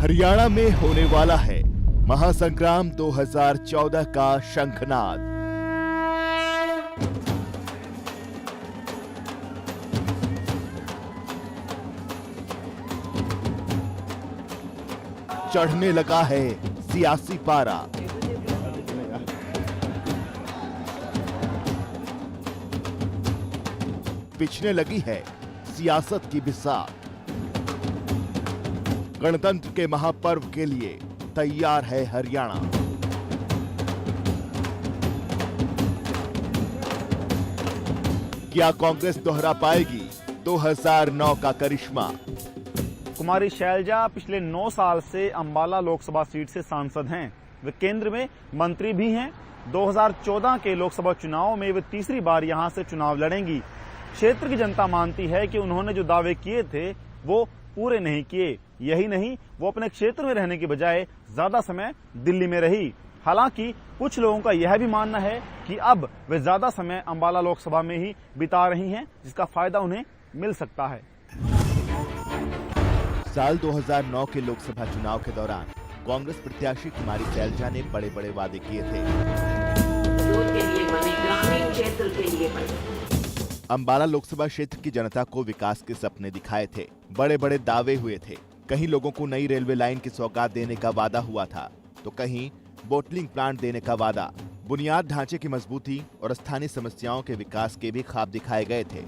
हरियाणा में होने वाला है महासंग्राम 2014 का शंखनाद। चढ़ने लगा है सियासी पारा। पिछने लगी है सियासत की बिसात। गणतंत्र के महापर्व के लिए तैयार है हरियाणा। क्या कांग्रेस दोहरा पाएगी 2009 का करिश्मा? कुमारी शैलजा पिछले 9 साल से अंबाला लोकसभा सीट से सांसद हैं। वे केंद्र में मंत्री भी हैं। 2014 के लोकसभा चुनाव में वे तीसरी बार यहां से चुनाव लड़ेंगी। क्षेत्र की जनता मानती है कि उन्होंने जो दावे किए थे वो पूरे नहीं किए। यही नहीं, वो अपने क्षेत्र में रहने की बजाय ज्यादा समय दिल्ली में रही। हालांकि कुछ लोगों का यह भी मानना है कि अब वे ज्यादा समय अंबाला लोकसभा में ही बिता रही हैं, जिसका फायदा उन्हें मिल सकता है। साल 2009 के लोकसभा चुनाव के दौरान कांग्रेस प्रत्याशी कुमारी शैलजा ने बड़े बड़े वादे किए थे। ग्रामीण क्षेत्र के लिए अंबाला लोकसभा क्षेत्र की जनता को विकास के सपने दिखाए थे, बड़े बड़े दावे हुए थे। कहीं लोगों को नई रेलवे लाइन की सौगात देने का वादा हुआ था, तो कहीं बोटलिंग प्लांट देने का वादा। बुनियाद ढांचे की मजबूती और स्थानीय समस्याओं के विकास के भी ख्वाब दिखाए गए थे।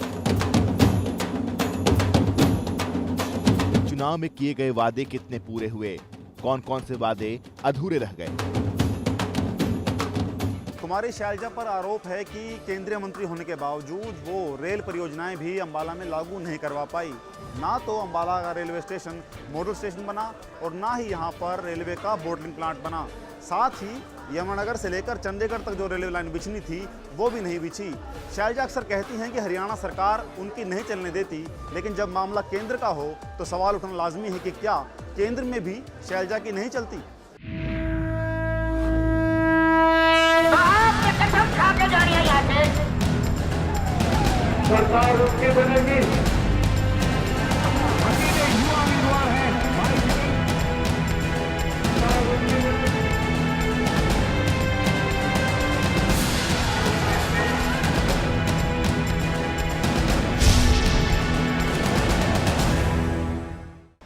चुनाव में किए गए वादे कितने पूरे हुए, कौन कौन से वादे अधूरे रह गए? कुमारी शैलजा पर आरोप है कि केंद्रीय मंत्री होने के बावजूद वो रेल परियोजनाएं भी अंबाला में लागू नहीं करवा पाई। ना तो अंबाला का रेलवे स्टेशन मॉडल स्टेशन बना और ना ही यहाँ पर रेलवे का बोटलिंग प्लांट बना। साथ ही यमुनानगर से लेकर चंडीगढ़ तक जो रेलवे लाइन बिछनी थी वो भी नहीं बिछी। शैलजा अक्सर कहती हैं कि हरियाणा सरकार उनकी नहीं चलने देती, लेकिन जब मामला केंद्र का हो तो सवाल उठना लाजमी है कि क्या केंद्र में भी शैलजा की नहीं चलती? सरकार उसकी बनेगी।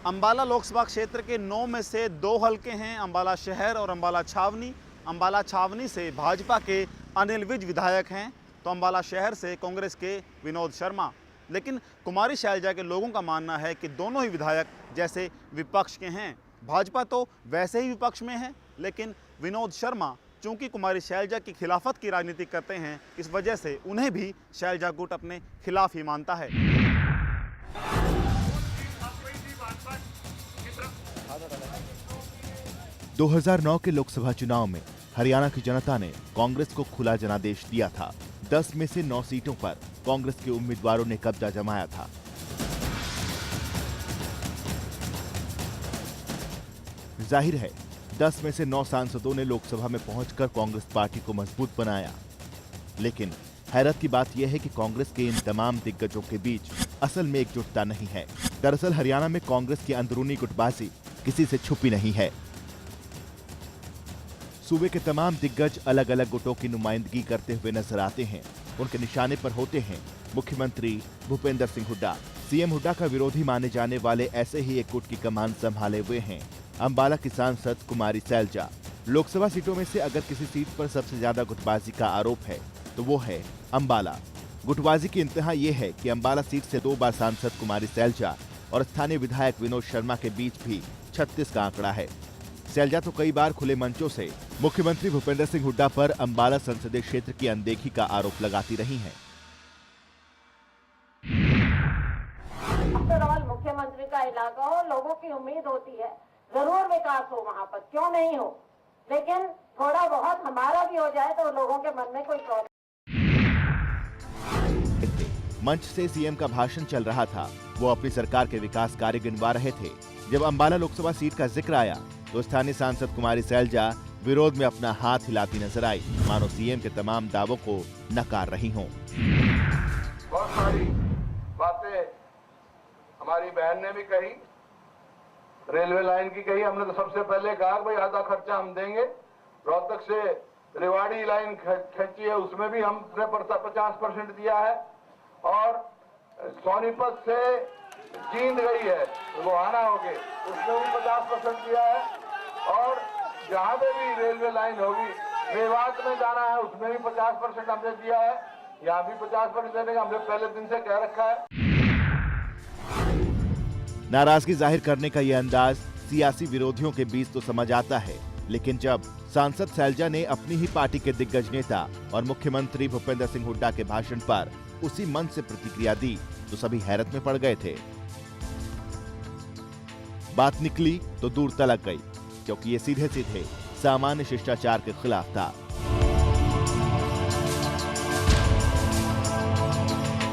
अंबाला लोकसभा क्षेत्र के 9 में से 2 हलके हैं, अंबाला शहर और अंबाला छावनी। अंबाला छावनी से भाजपा के अनिल विज विधायक हैं, तो अंबाला शहर से कांग्रेस के विनोद शर्मा। लेकिन कुमारी शैलजा के लोगों का मानना है कि दोनों ही विधायक जैसे विपक्ष के हैं। भाजपा तो वैसे ही विपक्ष में है, लेकिन विनोद शर्मा चूंकि कुमारी शैलजा की खिलाफत की राजनीति करते हैं, इस वजह से उन्हें भी शैलजा गुट अपने खिलाफ ही मानता है। 2009 के लोकसभा चुनाव में हरियाणा की जनता ने कांग्रेस को खुला जनादेश दिया था। 10 में से 9 सीटों पर कांग्रेस के उम्मीदवारों ने कब्जा जमाया था। जाहिर है 10 में से 9 सांसदों ने लोकसभा में पहुंचकर कांग्रेस पार्टी को मजबूत बनाया। लेकिन हैरत की बात यह है कि कांग्रेस के इन तमाम दिग्गजों के बीच असल में एकजुटता नहीं है। दरअसल हरियाणा में कांग्रेस की अंदरूनी गुटबाजी किसी से छुपी नहीं है। सूबे के तमाम दिग्गज अलग अलग गुटों की नुमाइंदगी करते हुए नजर आते हैं। उनके निशाने पर होते हैं मुख्यमंत्री भूपेंद्र सिंह हुड्डा। सीएम हुड्डा का विरोधी माने जाने वाले ऐसे ही एक गुट की कमान संभाले हुए हैं अंबाला की सांसद कुमारी शैलजा। लोकसभा सीटों में से अगर किसी सीट पर सबसे ज्यादा गुटबाजी का आरोप है तो वो है अंबाला। गुटबाजी की इंतहा ये है कि अंबाला सीट से 2 बार सांसद कुमारी शैलजा और स्थानीय विधायक विनोद शर्मा के बीच भी 36 का आंकड़ा है। शैलजा तो कई बार खुले मंचों से मुख्यमंत्री भूपेंद्र सिंह हुड्डा पर अंबाला संसदीय क्षेत्र की अनदेखी का आरोप लगाती रही हैं। मुख्यमंत्री का इलाका हो, लोगों की उम्मीद होती है जरूर विकास हो वहाँ पर, क्यों नहीं हो, लेकिन थोड़ा बहुत हमारा भी हो जाए तो लोगों के मन में कोई प्रॉब्लम। मंच से सीएम का भाषण चल रहा था, वो अपनी सरकार के विकास कार्य गिनवा रहे थे। जब अंबाला लोकसभा सीट का जिक्र आया तो स्थानीय सांसद कुमारी शैलजा विरोध में अपना हाथ हिलाती नजर आई, मानो सीएम के तमाम दावों को नकार रही हों। बहुत सारी बातें हमारी बहन ने भी कही, रेलवे लाइन की कही, हमने तो सबसे पहले कहा भाई आधा खर्चा हम देंगे। रोहतक से रेवाड़ी लाइन खींची है, उसमें भी हमने 50% दिया है। और सोनीपत से जींद गई है गोहाना होके, उसमें भी 50% दिया है। और जहां पे भी रेलवे लाइन होगी, मेवात में जाना है, उसमें भी 50% हमने दिया है। यहाँ भी 50% देने का हमने पहले दिन से कह रखा है। नाराजगी जाहिर करने का यह अंदाज सियासी विरोधियों के बीच तो समझ आता है, लेकिन जब सांसद शैलजा ने अपनी ही पार्टी के दिग्गज नेता और मुख्यमंत्री भूपेंद्र सिंह हुड्डा के भाषण पर उसी मन से प्रतिक्रिया दी तो सभी हैरत में पड़ गए थे। बात निकली तो दूर तलक गई, क्योंकि ये सीधे सीधे सामान्य शिष्टाचार के खिलाफ था।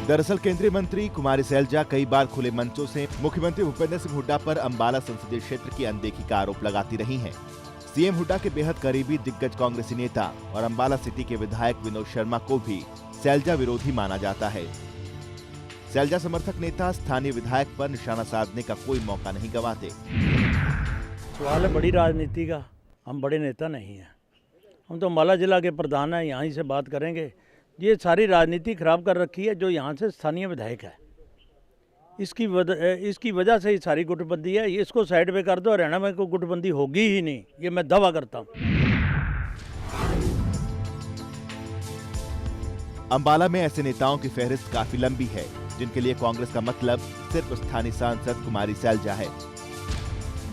दरअसल केंद्रीय मंत्री कुमारी शैलजा कई बार खुले मंचों से मुख्यमंत्री भूपेंद्र सिंह हुड्डा पर अंबाला संसदीय क्षेत्र की अनदेखी का आरोप लगाती रही हैं। सीएम हुड्डा के बेहद करीबी दिग्गज कांग्रेसी नेता और अंबाला सिटी के विधायक विनोद शर्मा को भी शैलजा विरोधी माना जाता है। शैलजा समर्थक नेता स्थानीय विधायक पर निशाना साधने का कोई मौका नहीं गंवाते। सवाल है बड़ी राजनीति का, हम बड़े नेता नहीं हैं, हम तो अंबाला जिला के प्रधान हैं, यहाँ से बात करेंगे। ये सारी राजनीति खराब कर रखी है जो यहाँ से स्थानीय विधायक है, इसकी वजह से ही सारी गुटबंदी है। ये इसको साइड पे कर दो, हरियाणा में कोई गुटबंदी होगी ही नहीं, ये मैं दावा करता हूँ। अंबाला में ऐसे नेताओं की फहरिस्त काफी लंबी है जिनके लिए कांग्रेस का मतलब सिर्फ स्थानीय सांसद कुमारी शैलजा है।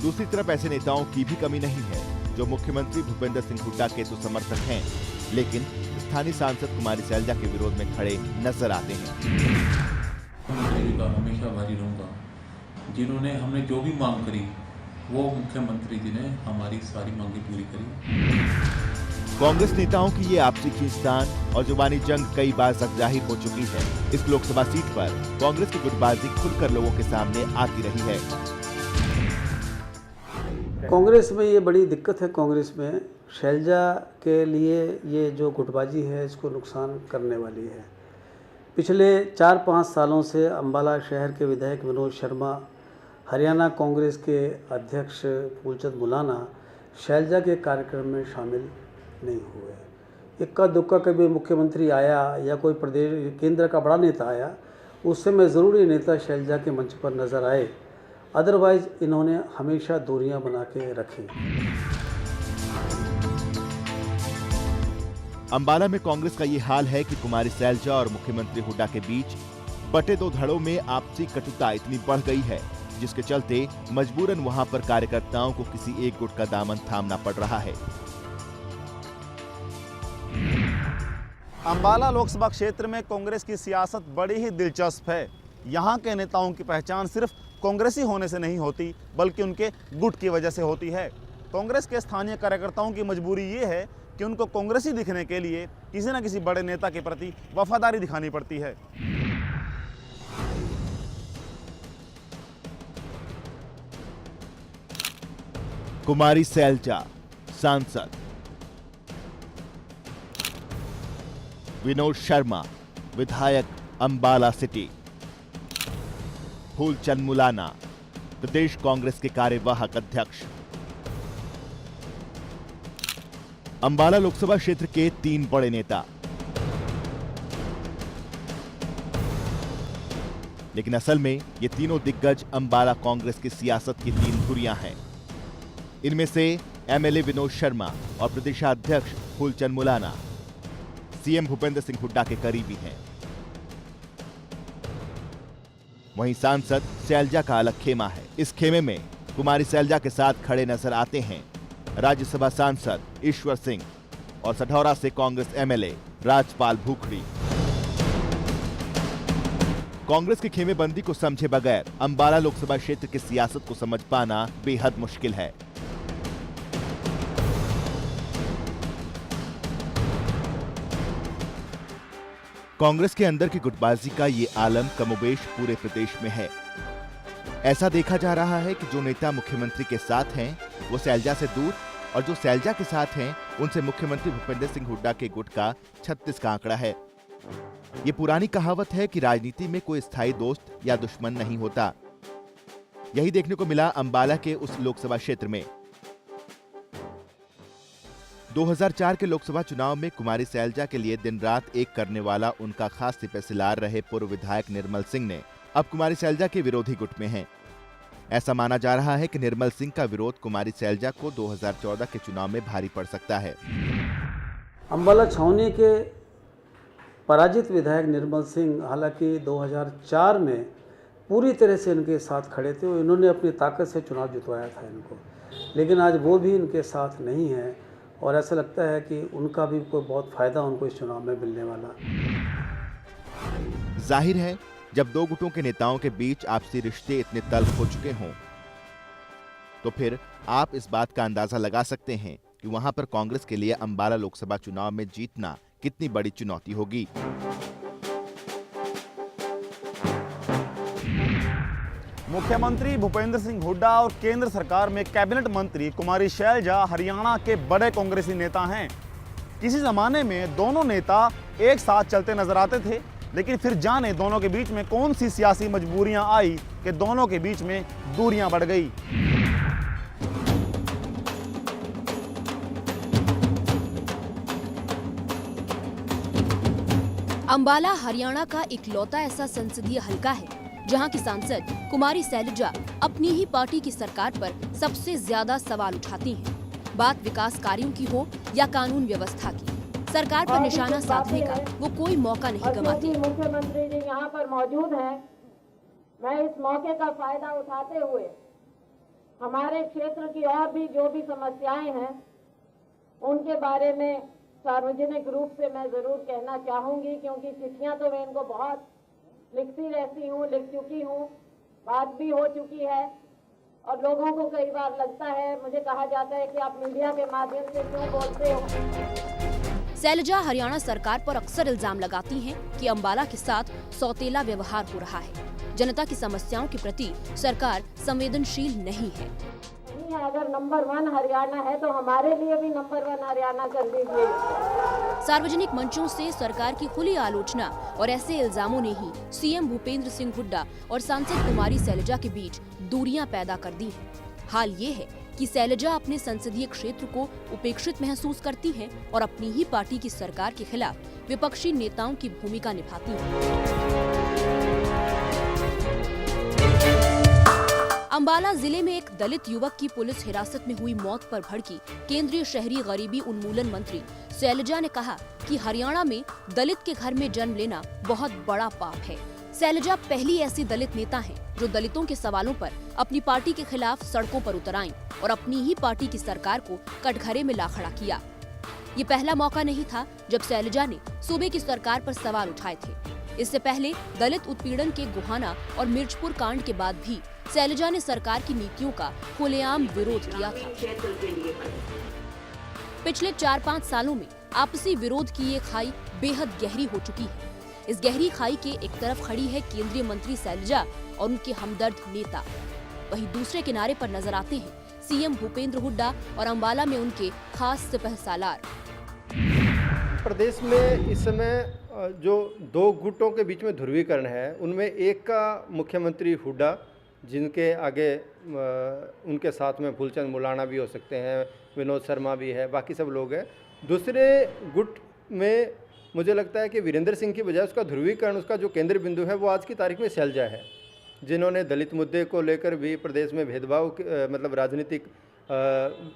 दूसरी तरफ ऐसे नेताओं की भी कमी नहीं है जो मुख्यमंत्री भूपेंद्र सिंह हुड्डा के तो समर्थक हैं, लेकिन स्थानीय सांसद कुमारी शैलजा के विरोध में खड़े नजर आते हैं। मुख्यमंत्री का हमेशा आभारी रहूंगा, जिन्होंने हमने जो भी मांग करी वो मुख्यमंत्री जी ने हमारी सारी मांगे पूरी करी। कांग्रेस नेताओं की ये आपसी खींचतान और जुबानी जंग कई बार तक जाहिर हो चुकी है। इस लोकसभा सीट पर कांग्रेस की गुटबाजी खुलकर लोगों के सामने आती रही है। कांग्रेस में ये बड़ी दिक्कत है। कांग्रेस में शैलजा के लिए ये जो गुटबाजी है इसको नुकसान करने वाली है। पिछले 4-5 सालों से अंबाला शहर के विधायक विनोद शर्मा, हरियाणा कांग्रेस के अध्यक्ष फूलचंद मुलाना शैलजा के कार्यक्रम में शामिल नहीं हुए। इक्का दुक्का कभी मुख्यमंत्री आया या कोई प्रदेश केंद्र का बड़ा नेता आया, उस समय ज़रूर ये नेता शैलजा के मंच पर नजर आए, अदरवाइज इन्होंने हमेशा दूरियां बना के रखी। अंबाला में कांग्रेस का ये हाल है कि कुमारी शैलजा और मुख्यमंत्री हुड्डा के बीच बटे दो धड़ों में आपसी कटुता इतनी बढ़ गई है जिसके चलते मजबूरन वहां पर कार्यकर्ताओं को किसी एक गुट का दामन थामना पड़ रहा है। अंबाला लोकसभा क्षेत्र में कांग्रेस की सियासत बड़ी ही दिलचस्प है। यहाँ के नेताओं की पहचान सिर्फ कांग्रेसी होने से नहीं होती, बल्कि उनके गुट की वजह से होती है। कांग्रेस के स्थानीय कार्यकर्ताओं की मजबूरी ये है कि उनको कांग्रेसी दिखने के लिए किसी न किसी बड़े नेता के प्रति वफादारी दिखानी पड़ती है। कुमारी शैलजा सांसद, विनोद शर्मा विधायक अंबाला सिटी, फूलचंद मुलाना प्रदेश कांग्रेस के कार्यवाहक अध्यक्ष। अंबाला लोकसभा क्षेत्र के 3 बड़े नेता, लेकिन असल में ये तीनों दिग्गज अंबाला कांग्रेस की सियासत की 3 धुरियां हैं। इनमें से एमएलए विनोद शर्मा और प्रदेशाध्यक्ष फूलचंद मुलाना सीएम भूपेंद्र सिंह हुड्डा के करीबी हैं। वहीं सांसद शैलजा का अलग खेमा है। इस खेमे में कुमारी शैलजा के साथ खड़े नजर आते हैं राज्यसभा सांसद ईश्वर सिंह और सढौरा से कांग्रेस एमएलए राजपाल भूखड़ी। कांग्रेस की खेमेबंदी को समझे बगैर अंबाला लोकसभा क्षेत्र की सियासत को समझ पाना बेहद मुश्किल है। कांग्रेस के अंदर की गुटबाजी का ये आलम कमोबेश पूरे प्रदेश में है। ऐसा देखा जा रहा है कि जो नेता मुख्यमंत्री के साथ हैं वो शैलजा से दूर, और जो शैलजा के साथ हैं उनसे मुख्यमंत्री भूपेंद्र सिंह हुड्डा के गुट का 36 का आंकड़ा है। ये पुरानी कहावत है कि राजनीति में कोई स्थायी दोस्त या दुश्मन नहीं होता। यही देखने को मिला अंबाला के उस लोकसभा क्षेत्र में। 2004 के लोकसभा चुनाव में कुमारी सैलजा के लिए दिन रात एक करने वाला उनका खास सिपहसालार रहे पूर्व विधायक निर्मल सिंह ने अब कुमारी सैलजा के विरोधी गुट में हैं। ऐसा माना जा रहा है कि निर्मल सिंह का विरोध कुमारी सैलजा को 2014 के चुनाव में भारी पड़ सकता है। अंबाला छावनी के पराजित विधायक निर्मल सिंह हालांकि 2004 में पूरी तरह से इनके साथ खड़े थे और इन्होंने अपनी ताकत से चुनाव जितवाया था इनको, लेकिन आज वो भी इनके साथ नहीं है और ऐसा लगता है कि उनका भी कोई बहुत फायदा उनको इस चुनाव में मिलने वाला। जाहिर है जब दो गुटों के नेताओं के बीच आपसी रिश्ते इतने तल्ख हो चुके हों तो फिर आप इस बात का अंदाजा लगा सकते हैं कि वहां पर कांग्रेस के लिए अंबाला लोकसभा चुनाव में जीतना कितनी बड़ी चुनौती होगी। मुख्यमंत्री भूपेंद्र सिंह हुड्डा और केंद्र सरकार में कैबिनेट मंत्री कुमारी शैलजा हरियाणा के बड़े कांग्रेसी नेता हैं। किसी जमाने में दोनों नेता एक साथ चलते नजर आते थे, लेकिन फिर जाने दोनों के बीच में कौन सी सियासी मजबूरियां आई कि दोनों के बीच में दूरियां बढ़ गई। अंबाला हरियाणा का इकलौता ऐसा संसदीय हलका है जहां की सांसद कुमारी सैलजा अपनी ही पार्टी की सरकार पर सबसे ज्यादा सवाल उठाती हैं। बात विकास कार्यों की हो या कानून व्यवस्था की, सरकार पर निशाना साधने का वो कोई मौका नहीं गंवाती। मुख्यमंत्री जी यहाँ पर मौजूद हैं, मैं इस मौके का फायदा उठाते हुए हमारे क्षेत्र की और भी जो भी समस्याएं हैं उनके बारे में सार्वजनिक रूप से मैं जरूर कहना चाहूंगी, क्योंकि चिट्ठियां तो मैं इनको बहुत लिखती रहती हूँ, लिख चुकी हूँ, बात भी हो चुकी है और लोगों को कई बार लगता है, मुझे कहा जाता है कि आप मीडिया के माध्यम से क्यों बोलते हो। सैलजा हरियाणा सरकार पर अक्सर इल्जाम लगाती हैं कि अंबाला के साथ सौतेला व्यवहार हो रहा है, जनता की समस्याओं के प्रति सरकार संवेदनशील नहीं है। अगर नंबर 1 हरियाणा है तो हमारे लिए भी नंबर 1 हरियाणा कर दीजिए। सार्वजनिक मंचों से सरकार की खुली आलोचना और ऐसे इल्जामों ने ही सीएम भूपेंद्र सिंह हुड्डा और सांसद कुमारी सैलजा के बीच दूरियां पैदा कर दी हैं। हाल ये है कि सैलजा अपने संसदीय क्षेत्र को उपेक्षित महसूस करती हैं और अपनी ही पार्टी की सरकार के खिलाफ विपक्षी नेताओं की भूमिका निभाती हैं। अंबाला जिले में एक दलित युवक की पुलिस हिरासत में हुई मौत पर भड़की केंद्रीय शहरी गरीबी उन्मूलन मंत्री सैलजा ने कहा कि हरियाणा में दलित के घर में जन्म लेना बहुत बड़ा पाप है। सैलजा पहली ऐसी दलित नेता हैं जो दलितों के सवालों पर अपनी पार्टी के खिलाफ सड़कों पर उतर आईं और अपनी ही पार्टी की सरकार को कटघरे में ला खड़ा किया। ये पहला मौका नहीं था जब सैलजा ने सूबे की सरकार पर सवाल उठाए थे। इससे पहले दलित उत्पीड़न के गोहाना और मिर्चपुर कांड के बाद भी सैलजा ने सरकार की नीतियों का खुलेआम विरोध किया था। पिछले 4-5 सालों में आपसी विरोध की ये खाई बेहद गहरी हो चुकी है। इस गहरी खाई के एक तरफ खड़ी है केंद्रीय मंत्री सैलजा और उनके हमदर्द नेता, वहीं दूसरे किनारे पर नजर आते हैं सीएम भूपेंद्र हुड्डा और अंबाला में उनके खास सिपहसालार। प्रदेश में इस समय जो दो गुटों के बीच में ध्रुवीकरण है, उनमें एक का मुख्यमंत्री हुड्डा, जिनके आगे उनके साथ में फूलचंद मुलाना भी हो सकते हैं, विनोद शर्मा भी है, बाकी सब लोग हैं। दूसरे गुट में मुझे लगता है कि वीरेंद्र सिंह की बजाय उसका ध्रुवीकरण, उसका जो केंद्र बिंदु है वो आज की तारीख में सैलजा है, जिन्होंने दलित मुद्दे को लेकर भी प्रदेश में भेदभाव मतलब राजनीतिक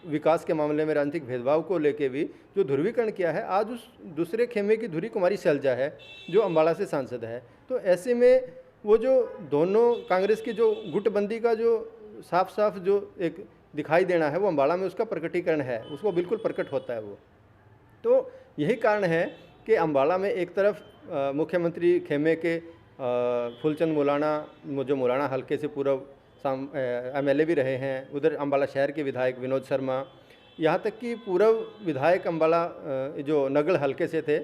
विकास के मामले में राजनीतिक भेदभाव को लेकर भी जो ध्रुवीकरण किया है। आज उस दूसरे खेमे की धुरी कुमारी सैलजा है जो अंबाला से सांसद है। तो ऐसे में वो जो दोनों कांग्रेस की जो गुटबंदी का जो साफ साफ जो एक दिखाई देना है वो अंबाला में उसका प्रकटीकरण है, उसको बिल्कुल प्रकट होता है वो। तो यही कारण है कि अंबाला में एक तरफ मुख्यमंत्री खेमे के फूलचंद मुलाना, जो मुलाना हल्के से पूर्व MLA भी रहे हैं, उधर अंबाला शहर के विधायक विनोद शर्मा, यहाँ तक कि पूर्व विधायक अंबाला जो नगल हल्के से थे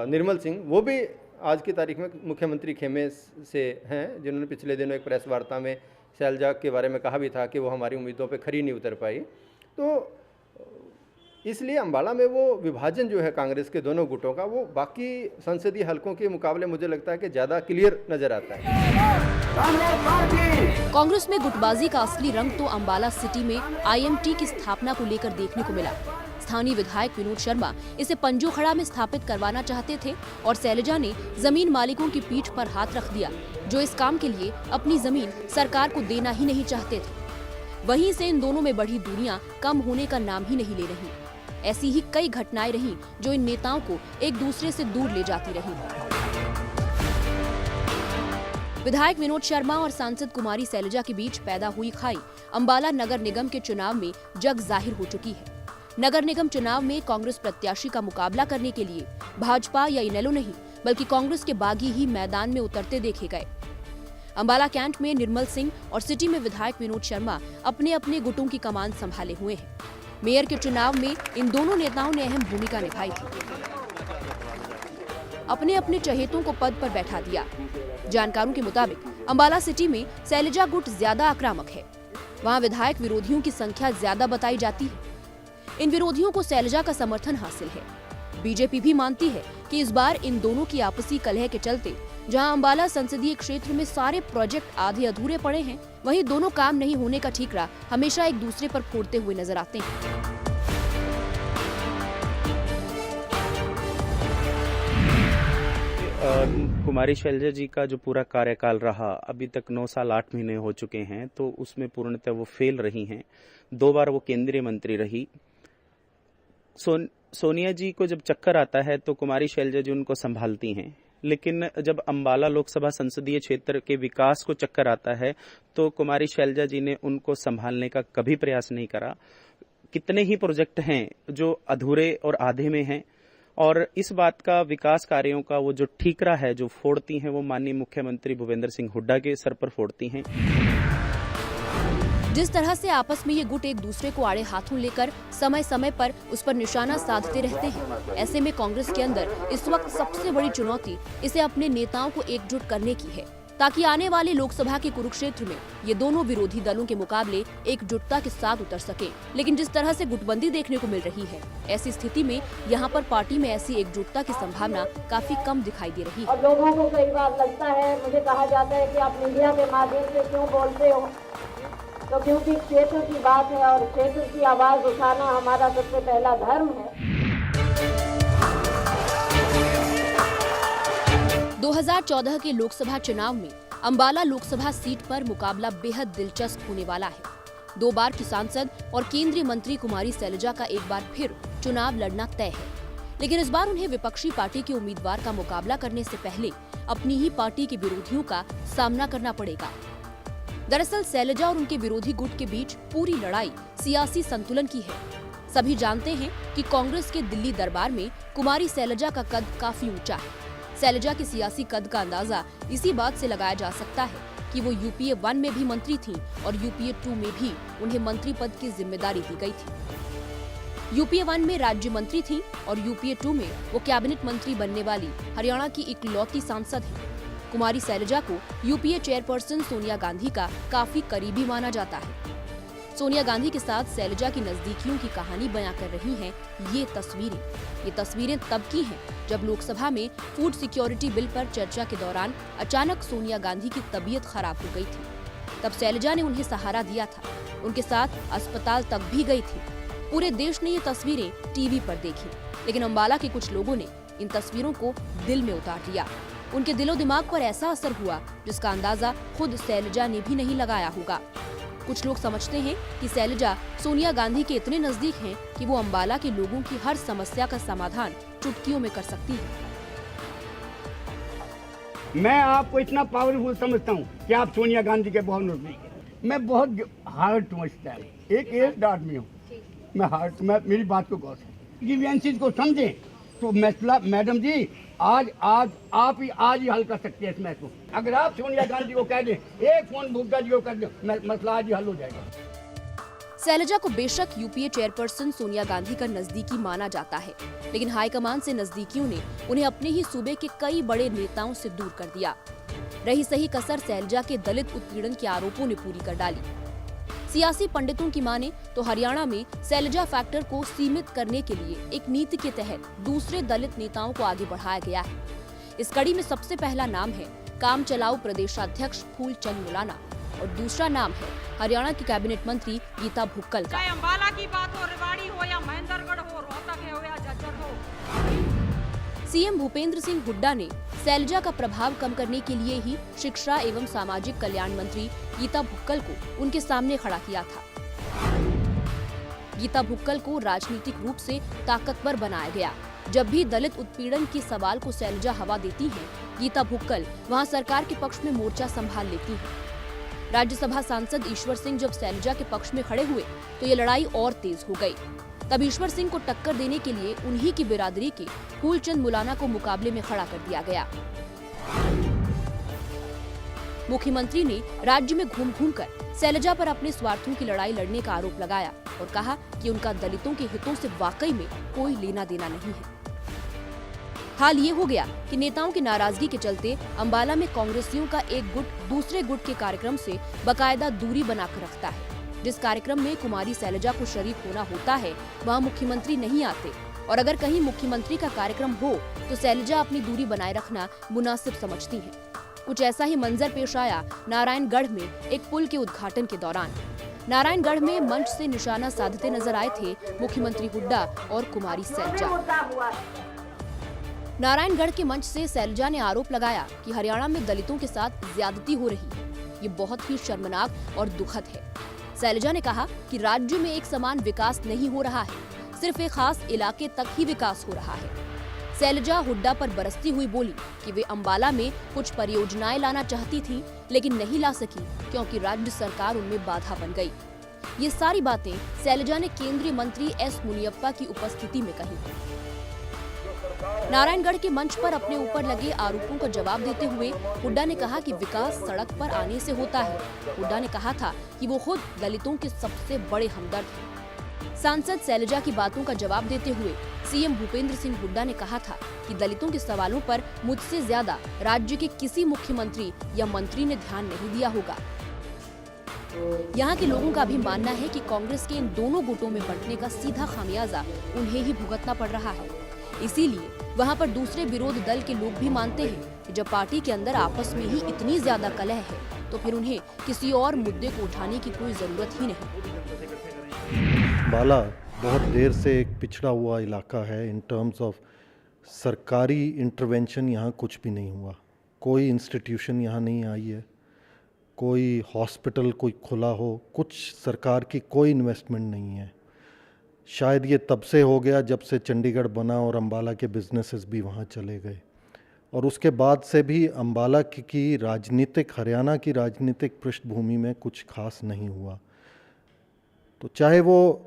निर्मल सिंह, वो भी आज की तारीख में मुख्यमंत्री खेमे से हैं, जिन्होंने पिछले दिनों एक प्रेस वार्ता में सैलजा के बारे में कहा भी था कि वो हमारी उम्मीदों पे खरी नहीं उतर पाई। तो इसलिए अम्बाला में वो विभाजन जो है कांग्रेस के दोनों गुटों का, वो बाकी संसदीय हलकों के मुकाबले मुझे लगता है कि ज़्यादा क्लियर नजर आता है। कांग्रेस में गुटबाजी का असली रंग तो अम्बाला सिटी में IMT की स्थापना को लेकर देखने को मिला। स्थानीय विधायक विनोद शर्मा इसे पंजोखड़ा में स्थापित करवाना चाहते थे और शैलजा ने जमीन मालिकों की पीठ पर हाथ रख दिया, जो इस काम के लिए अपनी जमीन सरकार को देना ही नहीं चाहते थे। वहीं से इन दोनों में बढ़ी दूरियां कम होने का नाम ही नहीं ले रही। ऐसी ही कई घटनाएं रहीं जो इन नेताओं को एक दूसरे से दूर ले जाती रहीं। विधायक विनोद शर्मा और सांसद कुमारी शैलजा के बीच पैदा हुई खाई अम्बाला नगर निगम के चुनाव में जग जाहिर हो चुकी है। नगर निगम चुनाव में कांग्रेस प्रत्याशी का मुकाबला करने के लिए भाजपा या इनेलो नहीं, बल्कि कांग्रेस के बागी ही मैदान में उतरते देखे गए। अम्बाला कैंट में निर्मल सिंह और सिटी में विधायक विनोद शर्मा अपने अपने गुटों की कमान संभाले हुए हैं। मेयर के चुनाव में इन दोनों नेताओं ने अहम भूमिका निभाई थी। अपने अपने चहेतों को पद पर बैठा दिया। जानकारों के मुताबिक अम्बाला सिटी में शैलजा गुट ज्यादा आक्रामक है। वहां विधायक विरोधियों की संख्या ज्यादा बताई जाती है। इन विरोधियों को शैलजा का समर्थन हासिल है। बीजेपी भी मानती है कि इस बार इन दोनों की आपसी कलह के चलते जहां अम्बाला संसदीय क्षेत्र में सारे प्रोजेक्ट आधे अधूरे पड़े हैं, वहीं दोनों काम नहीं होने का ठीकरा हमेशा एक दूसरे पर फोड़ते हुए नजर आते हैं। कुमारी शैलजा जी का जो पूरा कार्यकाल रहा, अभी तक 9 साल 8 महीने हो चुके हैं, तो उसमें पूर्णतः वो फेल रही हैं। 2 बार वो केंद्रीय मंत्री रही। सोनिया जी को जब चक्कर आता है तो कुमारी शैलजा जी उनको संभालती हैं, लेकिन जब अम्बाला लोकसभा संसदीय क्षेत्र के विकास को चक्कर आता है तो कुमारी शैलजा जी ने उनको संभालने का कभी प्रयास नहीं करा। कितने ही प्रोजेक्ट हैं जो अधूरे और आधे में हैं, और इस बात का विकास कार्यों का वो जो ठीकरा है जो फोड़ती हैं, वो माननीय मुख्यमंत्री भूपेंद्र सिंह हुड्डा के सर पर फोड़ती हैं। जिस तरह से आपस में ये गुट एक दूसरे को आड़े हाथों लेकर समय समय पर उस पर निशाना साधते रहते हैं, ऐसे में कांग्रेस के अंदर इस वक्त सबसे बड़ी चुनौती इसे अपने नेताओं को एकजुट करने की है, ताकि आने वाले लोकसभा के कुरुक्षेत्र में ये दोनों विरोधी दलों के मुकाबले एकजुटता के साथ उतर सके। लेकिन जिस तरह से गुटबंदी देखने को मिल रही है, ऐसी स्थिति में यहाँ पर पार्टी में ऐसी एकजुटता की संभावना काफी कम दिखाई दे रही है। और लोगों को कई बार लगता है, मुझे कहा जाता है कि आप मीडिया के माध्यम से क्यों बोलते हो, तो क्योंकि क्षेत्र की बात है और क्षेत्र की आवाज उठाना हमारा सबसे पहला धर्म है। 2014 के लोकसभा चुनाव में अम्बाला लोकसभा सीट पर मुकाबला बेहद दिलचस्प होने वाला है। 2 बार की सांसद और केंद्रीय मंत्री कुमारी शैलजा का एक बार फिर चुनाव लड़ना तय है, लेकिन इस बार उन्हें विपक्षी पार्टी के उम्मीदवार का मुकाबला करने से पहले अपनी ही पार्टी के विरोधियों का सामना करना पड़ेगा। दरअसल शैलजा और उनके विरोधी गुट के बीच पूरी लड़ाई सियासी संतुलन की है। सभी जानते हैं कि कांग्रेस के दिल्ली दरबार में कुमारी शैलजा का कद काफी ऊंचा है। शैलजा के सियासी कद का अंदाजा इसी बात से लगाया जा सकता है कि वो UPA 1 में भी मंत्री थीं और UPA 2 में भी उन्हें मंत्री पद की जिम्मेदारी दी गई थी। UPA 1 में राज्य मंत्री थीं और UPA 2 में वो कैबिनेट मंत्री बनने वाली हरियाणा की इकलौती सांसद हैं। कुमारी शैलजा को UPA चेयरपर्सन सोनिया गांधी का काफी करीबी माना जाता है। सोनिया गांधी के साथ शैलजा की नजदीकियों की कहानी बयां कर रही हैं ये तस्वीरें तब की हैं जब लोकसभा में फूड सिक्योरिटी बिल पर चर्चा के दौरान अचानक सोनिया गांधी की तबीयत खराब हो गई थी। तब शैलजा ने उन्हें सहारा दिया था, उनके साथ अस्पताल तक भी गई थी। पूरे देश ने ये तस्वीरें टीवी पर देखी, लेकिन अम्बाला के कुछ लोगों ने इन तस्वीरों को दिल में उतार लिया। उनके दिलो दिमाग पर ऐसा असर हुआ जिसका अंदाजा खुद शैलजा ने भी नहीं लगाया होगा। कुछ लोग समझते हैं कि शैलजा सोनिया गांधी के इतने नजदीक हैं कि वो अम्बाला के लोगों की हर समस्या का समाधान चुटकियों में कर सकती है। मैं आपको इतना पावरफुल समझता हूँ कि आप सोनिया गांधी के बहुत नजदीक हैं। मैं बहुत हार्ट हूँ, इस टाइम एक एज आदमी हूँ, मैं मेरी बात को गौर से ग्रीवेंसेस को समझें तो मसला मैडम जी आज आप ही आज ही हल कर सकते हैं इस मैच को। अगर आप सोनिया गांधी को कह दें, एक फोन भुग्गा जी को कर दें, मसला आज ही हल हो जाएगा। शैलजा को बेशक UPA चेयरपर्सन सोनिया गांधी का नजदीकी माना जाता है, लेकिन हाईकमान से नजदीकियों ने उन्हें अपने ही सूबे के कई बड़े नेताओं से दूर कर दिया। रही सही कसर शैलजा के दलित उत्पीड़न के आरोपों ने पूरी कर डाली। सियासी पंडितों की माने तो हरियाणा में शैलजा फैक्टर को सीमित करने के लिए एक नीति के तहत दूसरे दलित नेताओं को आगे बढ़ाया गया है। इस कड़ी में सबसे पहला नाम है काम चलाऊ प्रदेशाध्यक्ष फूलचंद मुलाना और दूसरा नाम है हरियाणा की कैबिनेट मंत्री गीता भुक्कल का। चाहे अम्बाला की बात हो, रेवाड़ी हो या महेंद्रगढ़ हो, रोहतक हो या झज्जर हो। सीएम भूपेंद्र सिंह हुड्डा ने शैलजा का प्रभाव कम करने के लिए ही शिक्षा एवं सामाजिक कल्याण मंत्री गीता भुक्कल को उनके सामने खड़ा किया था। गीता भुक्कल को राजनीतिक रूप से ताकतवर बनाया गया। जब भी दलित उत्पीड़न के सवाल को शैलजा हवा देती हैं, गीता भुक्कल वहां सरकार के पक्ष में मोर्चा संभाल लेती हैं। राज्यसभा सांसद ईश्वर सिंह जब शैलजा के पक्ष में खड़े हुए तो ये लड़ाई और तेज हो गई। तब ईश्वर सिंह को टक्कर देने के लिए उन्हीं की बिरादरी के फूलचंद मुलाना को मुकाबले में खड़ा कर दिया गया। मुख्यमंत्री ने राज्य में घूम घूम कर शैलजा पर अपने स्वार्थों की लड़ाई लड़ने का आरोप लगाया और कहा कि उनका दलितों के हितों से वाकई में कोई लेना देना नहीं है। हाल ये हो गया कि नेताओं की नाराजगी के चलते अंबाला में कांग्रेसियों का एक गुट दूसरे गुट के कार्यक्रम से बकायदा दूरी बनाकर रखता है। जिस कार्यक्रम में कुमारी शैलजा को शरीक होना होता है, वहाँ मुख्यमंत्री नहीं आते और अगर कहीं मुख्यमंत्री का कार्यक्रम हो तो शैलजा अपनी दूरी बनाए रखना मुनासिब समझती है। कुछ ऐसा ही मंजर पेश आया नारायणगढ़ में एक पुल के उद्घाटन के दौरान। नारायणगढ़ में मंच से निशाना साधते नजर आए थे मुख्यमंत्री हुड्डा और कुमारी शैलजा। नारायणगढ़ के मंच से शैलजा ने आरोप लगाया कि हरियाणा में दलितों के साथ ज्यादती हो रही है। ये बहुत ही शर्मनाक और दुखद है। शैलजा ने कहा कि राज्य में एक समान विकास नहीं हो रहा है, सिर्फ एक खास इलाके तक ही विकास हो रहा है। शैलजा हुड्डा पर बरसती हुई बोली कि वे अंबाला में कुछ परियोजनाएं लाना चाहती थी लेकिन नहीं ला सकी क्योंकि राज्य सरकार उनमें बाधा बन गई। ये सारी बातें शैलजा ने केंद्रीय मंत्री एस मुनियप्पा की उपस्थिति में कही। नारायणगढ़ के मंच पर अपने ऊपर लगे आरोपों का जवाब देते हुए हुड्डा ने कहा कि विकास सड़क पर आने से होता है। हुड्डा ने कहा था कि वो खुद दलितों के सबसे बड़े हमदर्द हैं। सांसद शैलजा की बातों का जवाब देते हुए सीएम भूपेंद्र सिंह हुड्डा ने कहा था कि दलितों के सवालों पर मुझसे ज्यादा राज्य के किसी मुख्यमंत्री या मंत्री ने ध्यान नहीं दिया होगा। यहाँ के लोगों का भी मानना है कि कांग्रेस के इन दोनों गुटों में बंटने का सीधा खामियाजा उन्हें ही भुगतना पड़ रहा है। इसीलिए वहाँ पर दूसरे विरोध दल के लोग भी मानते हैं कि जब पार्टी के अंदर आपस में ही इतनी ज्यादा कलह है तो फिर उन्हें किसी और मुद्दे को उठाने की कोई जरूरत ही नहीं। अंबाला बहुत देर से एक पिछड़ा हुआ इलाका है इन टर्म्स ऑफ सरकारी इंटरवेंशन। यहाँ कुछ भी नहीं हुआ, कोई इंस्टीट्यूशन यहाँ नहीं आई है, कोई हॉस्पिटल कोई खुला हो, कुछ सरकार की कोई इन्वेस्टमेंट नहीं है। शायद ये तब से हो गया जब से चंडीगढ़ बना और अंबाला के बिजनेसेस भी वहाँ चले गए और उसके बाद से भी अंबाला की राजनीतिक, हरियाणा की राजनीतिक पृष्ठभूमि में कुछ खास नहीं हुआ। तो चाहे वो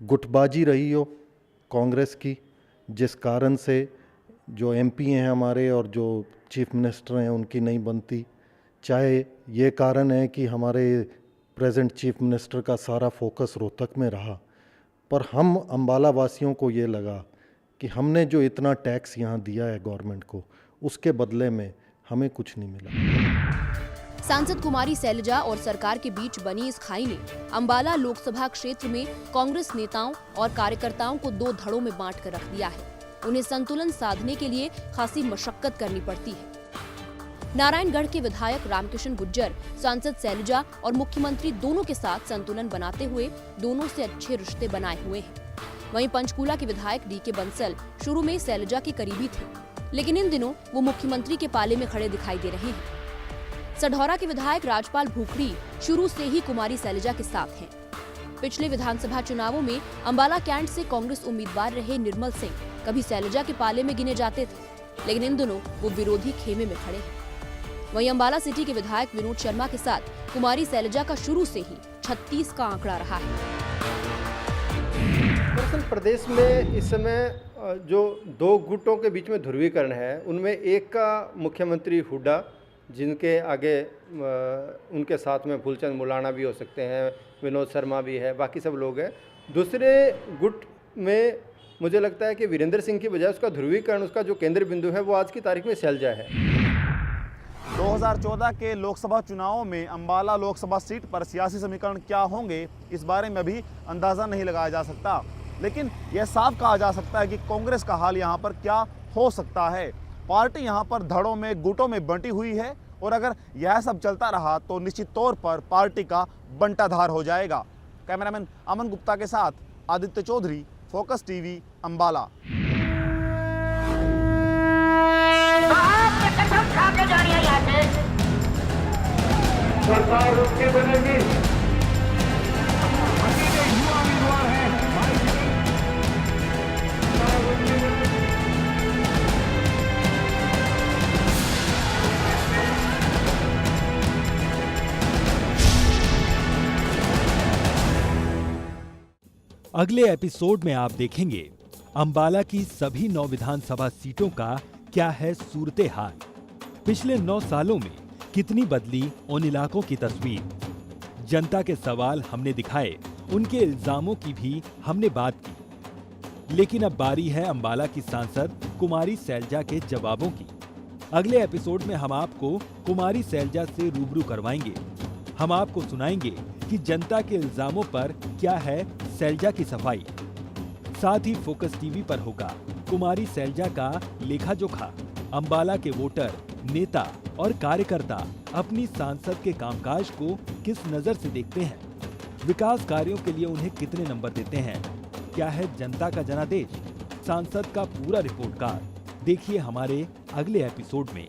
गुटबाजी रही हो कांग्रेस की, जिस कारण से जो एमपी हैं हमारे और जो चीफ मिनिस्टर हैं उनकी नहीं बनती, चाहे ये कारण है कि हमारे प्रेजेंट चीफ मिनिस्टर का सारा फोकस रोहतक में रहा, पर हम अंबाला वासियों को ये लगा कि हमने जो इतना टैक्स यहाँ दिया है गवर्नमेंट को, उसके बदले में हमें कुछ नहीं मिला। सांसद कुमारी शैलजा और सरकार के बीच बनी इस खाई ने अंबाला लोकसभा क्षेत्र में कांग्रेस नेताओं और कार्यकर्ताओं को दो धड़ों में बांट कर रख दिया है। उन्हें संतुलन साधने के लिए खासी मशक्कत करनी पड़ती है। नारायणगढ़ के विधायक रामकिशन गुज्जर सांसद शैलजा और मुख्यमंत्री दोनों के साथ संतुलन बनाते हुए दोनों से अच्छे रिश्ते बनाए हुए हैं। वहीं पंचकूला के विधायक डीके बंसल शुरू में शैलजा के करीबी थे, लेकिन इन दिनों वो मुख्यमंत्री के पाले में खड़े दिखाई दे रहे हैं। सढौरा के विधायक राजपाल भूखड़ी शुरू से ही कुमारी शैलजा के साथ हैं। पिछले विधानसभा चुनावों में अंबाला कैंट से कांग्रेस उम्मीदवार रहे निर्मल सिंह कभी शैलजा के पाले में गिने जाते थे, लेकिन इन दिनों वो विरोधी खेमे में खड़े हैं। वहीं अंबाला सिटी के विधायक विनोद शर्मा के साथ कुमारी शैलजा का शुरू से ही 36 का आंकड़ा रहा है। दरअसल प्रदेश में इस समय जो दो गुटों के बीच में ध्रुवीकरण है, उनमें एक का मुख्यमंत्री हुड्डा, जिनके आगे उनके साथ में फूलचंद मुलाना भी हो सकते हैं, विनोद शर्मा भी है, बाकी सब लोग हैं। दूसरे गुट में मुझे लगता है कि वीरेंद्र सिंह की बजाय उसका ध्रुवीकरण, उसका जो केंद्र बिंदु है वो आज की तारीख में शैलजा है। 2014 के लोकसभा चुनावों में अंबाला लोकसभा सीट पर सियासी समीकरण क्या होंगे, इस बारे में भी अंदाज़ा नहीं लगाया जा सकता। लेकिन यह साफ कहा जा सकता है कि कांग्रेस का हाल यहाँ पर क्या हो सकता है। पार्टी यहाँ पर धड़ों में, गुटों में बंटी हुई है और अगर यह सब चलता रहा तो निश्चित तौर पर पार्टी का बंटाधार हो जाएगा। कैमरामैन अमन गुप्ता के साथ आदित्य चौधरी, फोकस टीवी, अंबाला। सरकार उसकी बनेगी। अगले एपिसोड में आप देखेंगे अंबाला की सभी 9 विधानसभा सीटों का क्या है सूरते हाल। पिछले 9 सालों में कितनी बदली उन इलाकों की तस्वीर। जनता के सवाल हमने दिखाए, उनके इल्जामों की भी हमने बात की। लेकिन अब बारी है अंबाला की सांसद कुमारी सैलजा के जवाबों की। अगले एपिसोड में हम आपको कुमारी सैलजा से रूबरू करवाएंगे। हम आपको सुनाएंगे कि जनता के इल्जामों पर क्या है सैलजा की सफाई। साथ ही फोकस टीवी पर होगा कुमारी सैलजा का लेखा जोखा। अंबाला के वोटर, नेता और कार्यकर्ता अपनी सांसद के कामकाज को किस नजर से देखते हैं, विकास कार्यों के लिए उन्हें कितने नंबर देते हैं, क्या है जनता का जनादेश। सांसद का पूरा रिपोर्ट कार्ड देखिए हमारे अगले एपिसोड में।